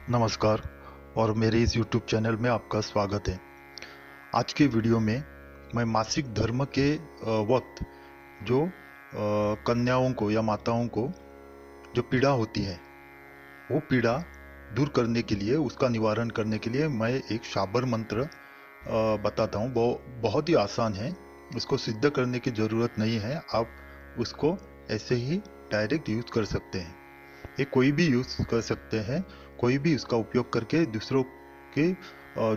नमस्कार और मेरे इस YouTube चैनल में आपका स्वागत है। आज के वीडियो में मैं मासिक धर्म के वक्त जो कन्याओं को या माताओं को जो पीड़ा होती है, वो पीड़ा दूर करने के लिए, उसका निवारण करने के लिए मैं एक शाबर मंत्र बताता हूँ। बहुत ही आसान है, उसको सिद्ध करने की ज़रूरत नहीं है। आप उसको ऐसे ही डायरेक्ट यूज़ कर सकते हैं। ये कोई भी यूज़ कर सकते हैं, कोई भी इसका उपयोग करके दूसरों के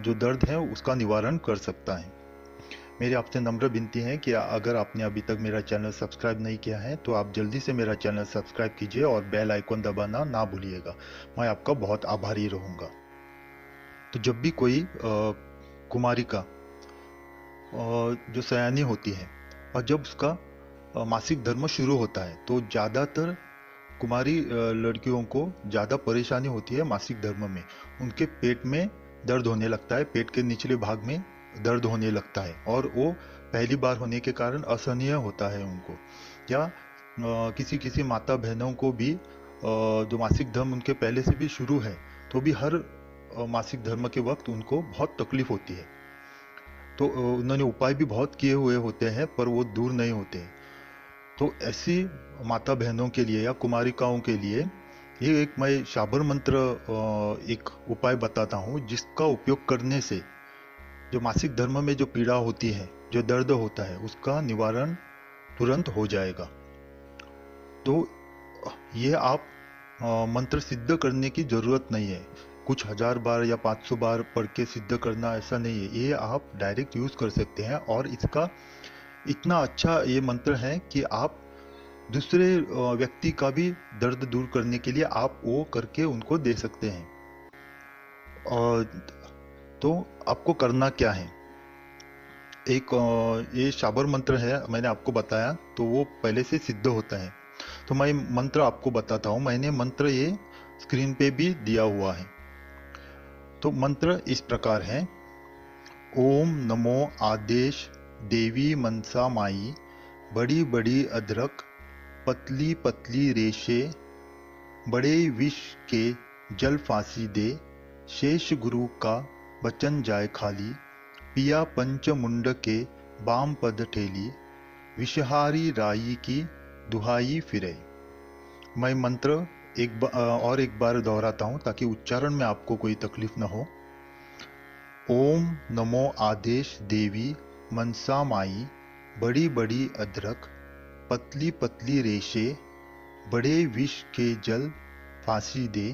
जो दर्द है उसका निवारण कर सकता है। मेरी आपसे नम्र विनती है कि अगर आपने अभी तक मेरा चैनल सब्सक्राइब नहीं किया है तो आप जल्दी से मेरा चैनल सब्सक्राइब कीजिए और बेल आइकन दबाना ना भूलिएगा। मैं आपका बहुत आभारी रहूँगा। तो जब भी कोई कुमारिका जो सयानी होती है और जब उसका मासिक धर्म शुरू होता है तो ज़्यादातर कुमारी लड़कियों को ज़्यादा परेशानी होती है मासिक धर्म में। उनके पेट में दर्द होने लगता है, पेट के निचले भाग में दर्द होने लगता है और वो पहली बार होने के कारण असहनीय होता है उनको। या किसी किसी माता बहनों को भी जो मासिक धर्म उनके पहले से भी शुरू है तो भी हर मासिक धर्म के वक्त उनको बहुत तकलीफ होती है। तो उन्होंने उपाय भी बहुत किए हुए होते हैं पर वो दूर नहीं होते। तो ऐसी माता बहनों के लिए या कुमारिकाओं के लिए ये एक मैं शाबर मंत्र एक उपाय बताता हूँ, जिसका उपयोग करने से जो मासिक धर्म में जो पीड़ा होती है, जो दर्द होता है, उसका निवारण तुरंत हो जाएगा। तो ये आप मंत्र सिद्ध करने की जरूरत नहीं है। कुछ 1000 बार या 500 बार पढ़ के सिद्ध करना ऐसा नहीं है। ये आप डायरेक्ट यूज कर सकते हैं और इसका इतना अच्छा ये मंत्र है कि आप दूसरे व्यक्ति का भी दर्द दूर करने के लिए आप वो करके उनको दे सकते हैं। और तो आपको करना क्या है, एक ये शाबर मंत्र है, मैंने आपको बताया तो वो पहले से सिद्ध होता है। तो मैं मंत्र आपको बताता हूँ, मैंने मंत्र ये स्क्रीन पे भी दिया हुआ है। तो मंत्र इस प्रकार है। ओम नमो आदेश देवी मनसा माई, बड़ी बड़ी अदरक पतली पतली रेशे, बड़े विष के जल फांसी दे, शेष गुरु का बचन जाए खाली, पिया पंच मुंड के बाम पद ठेली, विषहारी राई की दुहाई फिरे। मैं मंत्र और एक बार दोहराता हूँ ताकि उच्चारण में आपको कोई तकलीफ न हो। ओम नमो आदेश देवी मनसा माई, बड़ी बड़ी अदरक पतली पतली रेशे, बड़े विष के जल फांसी दे,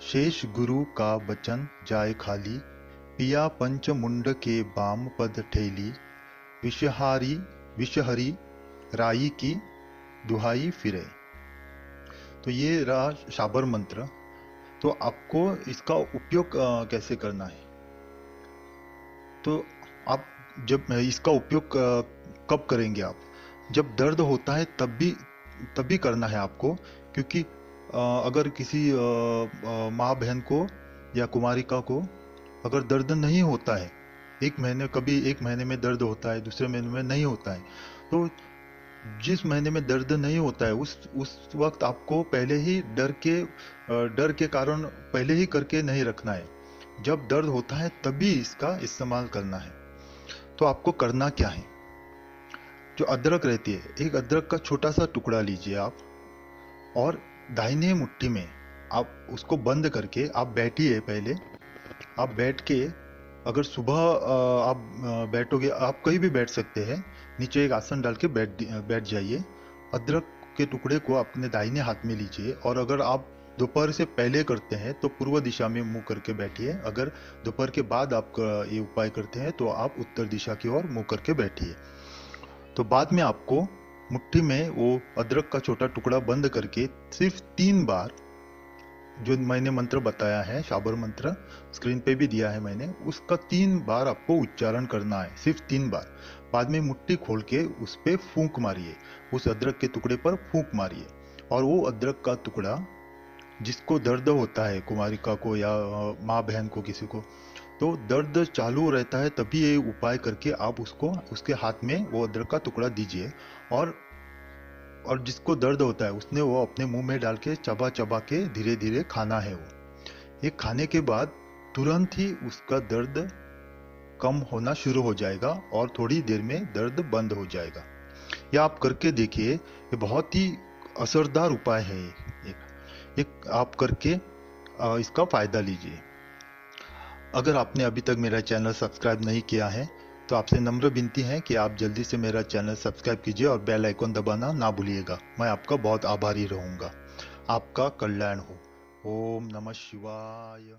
शेष गुरु का बचन जाए खाली, पिया पंच मुंड के बाम पद ठेली, विषहरी राई की दुहाई फिरे। तो ये रहा शाबर मंत्र। तो आपको इसका उपयोग कैसे करना है, तो आप जब इसका उपयोग कब करेंगे, आप जब दर्द होता है तभी करना है आपको। क्योंकि अगर किसी माँ बहन को या कुमारिका को अगर दर्द नहीं होता है, कभी एक महीने में दर्द होता है, दूसरे महीने में नहीं होता है, तो जिस महीने में दर्द नहीं होता है उस वक्त आपको पहले ही डर के कारण पहले ही करके नहीं रखना है। जब दर्द होता है तभी इसका इस्तेमाल करना है। तो आपको करना क्या है, जो अदरक रहती है, एक अदरक का छोटा सा टुकड़ा लीजिए आप, और दाहिने मुट्ठी में आप उसको बंद करके आप बैठिए। पहले आप बैठ के, अगर सुबह आप बैठोगे, आप कहीं भी बैठ सकते हैं, नीचे एक आसन डाल के बैठ जाइए। अदरक के टुकड़े को अपने दाहिने हाथ में लीजिए और अगर आप दोपहर से पहले करते हैं तो पूर्व दिशा में मुंह करके बैठिए। अगर दोपहर के बाद आप ये उपाय करते हैं तो आप उत्तर दिशा की ओर मुंह करके बैठिए। तो बाद में आपको मुट्ठी में वो अदरक का छोटा टुकड़ा बंद करके सिर्फ 3 बार, जो मैंने मंत्र बताया है शाबर मंत्र, स्क्रीन पे भी दिया है मैंने, उसका 3 बार आपको उच्चारण करना है, सिर्फ 3 बार। बाद में मुट्ठी खोल के उस पे फूंक मारिए, उस अदरक के टुकड़े पर फूंक मारिए। और वो अदरक का टुकड़ा, जिसको दर्द होता है, कुमारिका को या माँ बहन को, किसी को तो दर्द चालू रहता है, तभी ये उपाय करके आप उसको, उसके हाथ में वो अदरक का टुकड़ा दीजिए। और जिसको दर्द होता है उसने वो अपने मुंह में डाल के चबा चबा के धीरे धीरे खाना है वो। ये खाने के बाद तुरंत ही उसका दर्द कम होना शुरू हो जाएगा और थोड़ी देर में दर्द बंद हो जाएगा। यह आप करके देखिए, ये बहुत ही असरदार उपाय है। एक आप करके इसका फायदा लीजिए। अगर आपने अभी तक मेरा चैनल सब्सक्राइब नहीं किया है तो आपसे नम्र विनती है कि आप जल्दी से मेरा चैनल सब्सक्राइब कीजिए और बेल आइकन दबाना ना भूलिएगा। मैं आपका बहुत आभारी रहूंगा। आपका कल्याण हो। ओम नमः शिवाय।